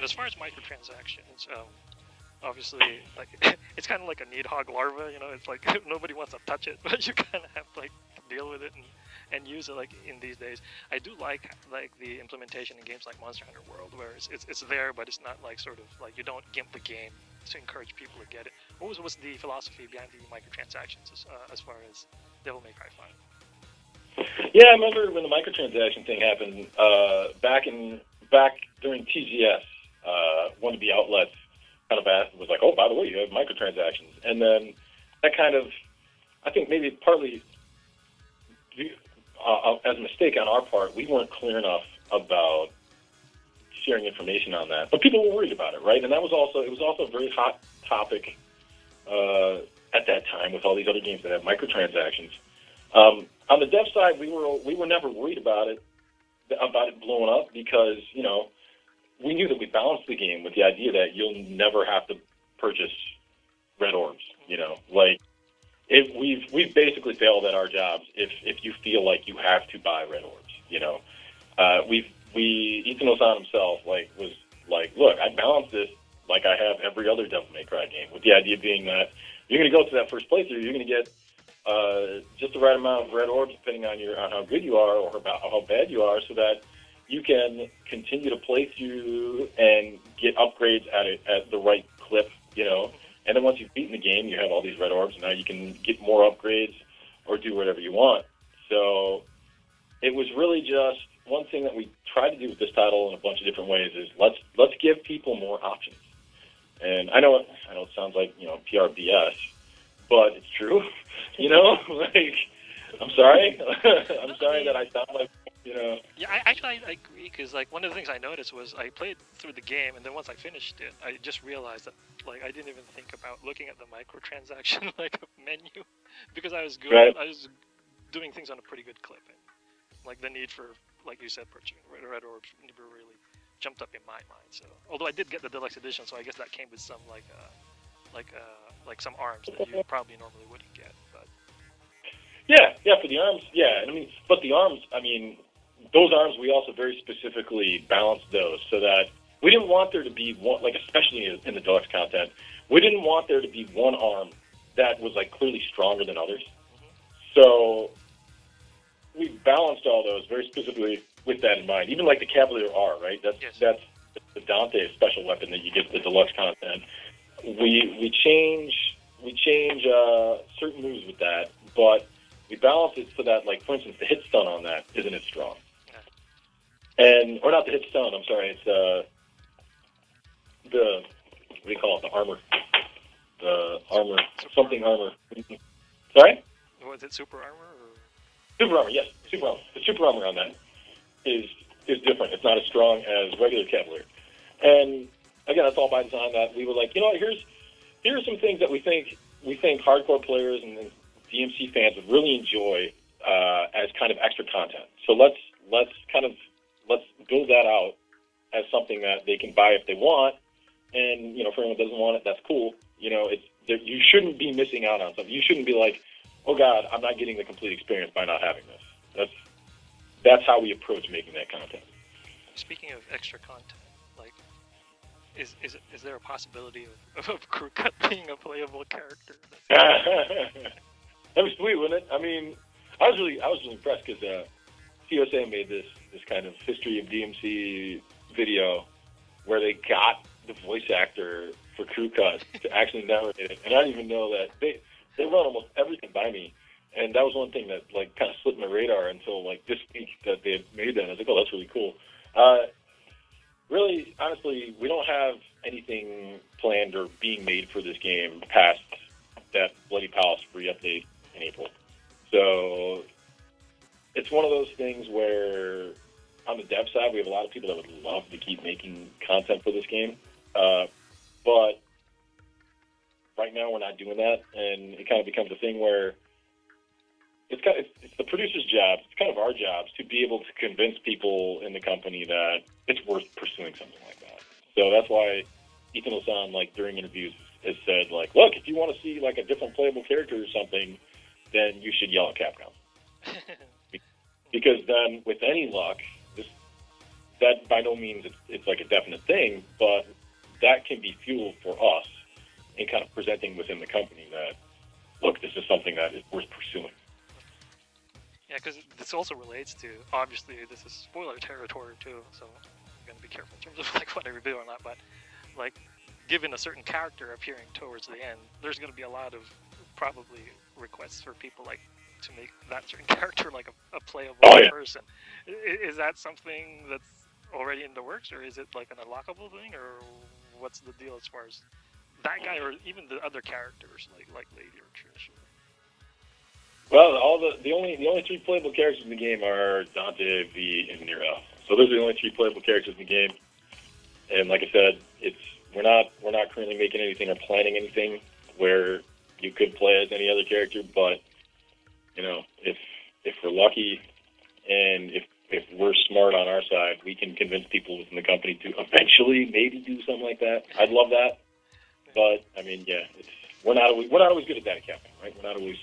as far as microtransactions, obviously, like it's kind of like a need hog larva. You know, it's like nobody wants to touch it, but you kind of have to like deal with it and use it like in these days. I do like the implementation in games like Monster Hunter World, where it's there, but it's not like sort of like you don't gimp the game to encourage people to get it. What was the philosophy behind the microtransactions as far as Devil May Cry 5? Yeah, I remember when the microtransaction thing happened back during TGS. One of the outlets kind of was like, "Oh, by the way, you have microtransactions," and then that kind of, I think maybe partly as a mistake on our part, we weren't clear enough about sharing information on that, but people were worried about it, right? And it was also a very hot topic at that time with all these other games that have microtransactions. On the dev side, we were never worried about it blowing up because we knew that we balanced the game with the idea that you'll never have to purchase red orbs. Like we've basically failed at our jobs if you feel like you have to buy red orbs. Ethan Osan himself was like, look, I balance this like I have every other Devil May Cry game, with the idea being that you're going to go to that first playthrough, you're going to get just the right amount of red orbs depending on how good you are or about how bad you are, so that you can continue to play through and get upgrades at the right clip, And then once you've beaten the game, you have all these red orbs, and now you can get more upgrades or do whatever you want. So it was really just one thing that we tried to do with this title in a bunch of different ways is let's give people more options. And I know it sounds like PR BS, but it's true. Like I'm sorry, I'm sorry that I sound like Yeah, I agree, because like one of the things I noticed was I played through the game, and then once I finished it, I just realized that like I didn't even think about looking at the microtransaction like menu, because I was I was doing things on a pretty good clip, and like the need for, like you said, purchasing red orbs never really jumped up in my mind. So although I did get the deluxe edition, so I guess that came with some like some arms that you probably normally wouldn't get. But yeah, for the arms, yeah, and but the arms, those arms, we also very specifically balanced those so that we didn't want there to be one, like especially in the deluxe content, we didn't want there to be one arm that was like clearly stronger than others. So we balanced all those very specifically with that in mind. Even like the Cavalier R, right? That's the Dante special weapon that you get with the deluxe content. We change certain moves with that, but we balance it so that, like, for instance, the hit stun on that isn't as strong. Or not the hit stun, I'm sorry, it's what do you call it, the armor. The armor, something armor. Sorry? Was it super armor? Or? Super armor, yes, super armor. The super armor on that is different. It's not as strong as regular Cavalier. And again, that's all by design. That we were like, here's some things that we think hardcore players and DMC fans would really enjoy as kind of extra content. So let's build that out as something that they can buy if they want. And for anyone who doesn't want it, that's cool. You shouldn't be missing out on something. You shouldn't be like, oh God, I'm not getting the complete experience by not having this. That's how we approach making that content. Speaking of extra content, like, is there a possibility of Crew Cut being a playable character? That was sweet, wouldn't it? I was really impressed because CSA made this kind of history of DMC video where they got the voice actor for Crew Cut to actually narrate it, and I didn't even know that they run almost everything by me. And that was one thing that like kind of slipped my radar until like this week that they had made that. And I was like, oh, that's really cool. Really, honestly, we don't have anything planned or being made for this game past that Bloody Palace free update in April. So it's one of those things where on the dev side, we have a lot of people that would love to keep making content for this game. But right now we're not doing that. And it kind of becomes a thing where it's the producer's job, it's kind of our jobs to be able to convince people in the company that it's worth pursuing something like that. So that's why Ethan Osan, like during interviews, has said, like, look, if you want to see like a different playable character or something, then you should yell at Capcom. Because then, with any luck, that by no means it's like a definite thing, but that can be fuel for us in kind of presenting within the company that, look, this is something that is worth pursuing. Yeah, because this also relates to, obviously, this is spoiler territory too, so I'm going to be careful in terms of like what I reveal or not, but like, given a certain character appearing towards the end, there's going to be a lot of probably requests for people like to make that certain character like a playable person. Is that something that's already in the works, or is it like an unlockable thing, or what's the deal as far as that guy, or even the other characters like Lady or Trish? Well, the only 3 playable characters in the game are Dante, V, and Nero. So those are the only 3 playable characters in the game. And like I said, we're not currently making anything or planning anything where you could play as any other character. But you know, if we're lucky and if we're smart on our side, we can convince people within the company to eventually maybe do something like that. I'd love that. But I mean, yeah, we're not always good at that at Capcom, right? We're not always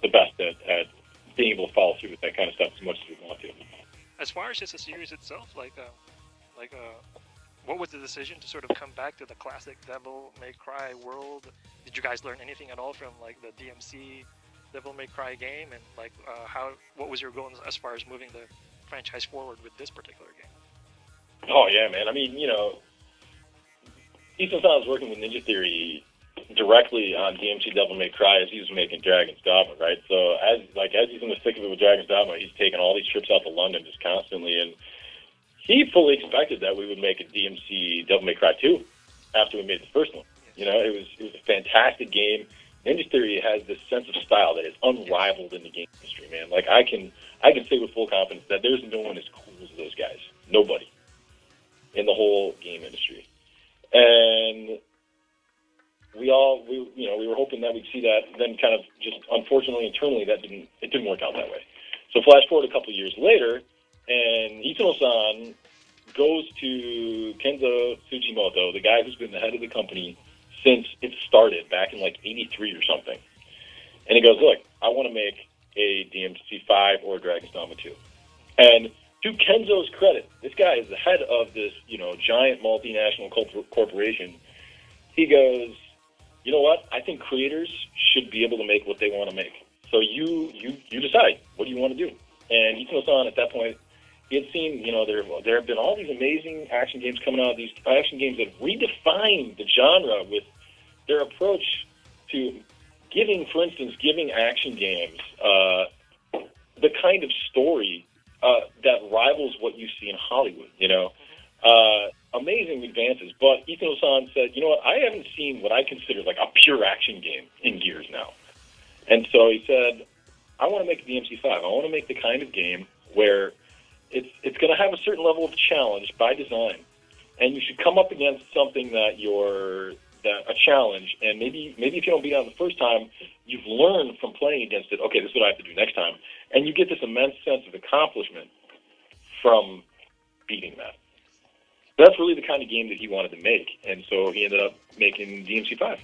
the best at being able to follow through with that kind of stuff as much as we want to. As far as just the series itself, what was the decision to sort of come back to the classic Devil May Cry world? Did you guys learn anything at all from like the DMC Devil May Cry game, and like what was your goal as far as moving the franchise forward with this particular game? Oh yeah, man. I mean, you know, Ethan was working with Ninja Theory directly on DMC Devil May Cry as he was making Dragon's Dogma, right? So as he's in the thick of it with Dragon's Dogma, he's taking all these trips out to London just constantly, and he fully expected that we would make a DMC Devil May Cry 2 after we made the first one. You know, it was a fantastic game. Ninja Theory has this sense of style that is unrivaled in the game industry, man. Like I can say with full confidence that there's no one as cool as those guys. Nobody in the whole game industry. And we were hoping that we'd see that. Then, kind of just unfortunately internally, it didn't work out that way. So, flash forward a couple of years later, and Itano-san goes to Kenzo Tsujimoto, the guy who's been the head of the company since it started back in like '83 or something. And he goes, "Look, I want to make a DMC 5 or Dragon's Dogma 2." And to Kenzo's credit, this guy is the head of this, giant multinational corporation. He goes, "You know what? I think creators should be able to make what they want to make. So you decide. What do you want to do?" And Itano-san at that point, he had seen, there have been all these amazing action games coming out, these action games that redefine the genre with their approach to giving action games the kind of story that rivals what you see in Hollywood, amazing advances. But Itano-san said, "You know what? I haven't seen what I consider like a pure action game in years now." And so he said, "I want to make a DMC 5. I want to make the kind of game where it's going to have a certain level of challenge by design, and you should come up against something that a challenge, and maybe if you don't beat it on the first time, you've learned from playing against it. Okay, this is what I have to do next time, and you get this immense sense of accomplishment from beating that." That's really the kind of game that he wanted to make, and so he ended up making DMC 5.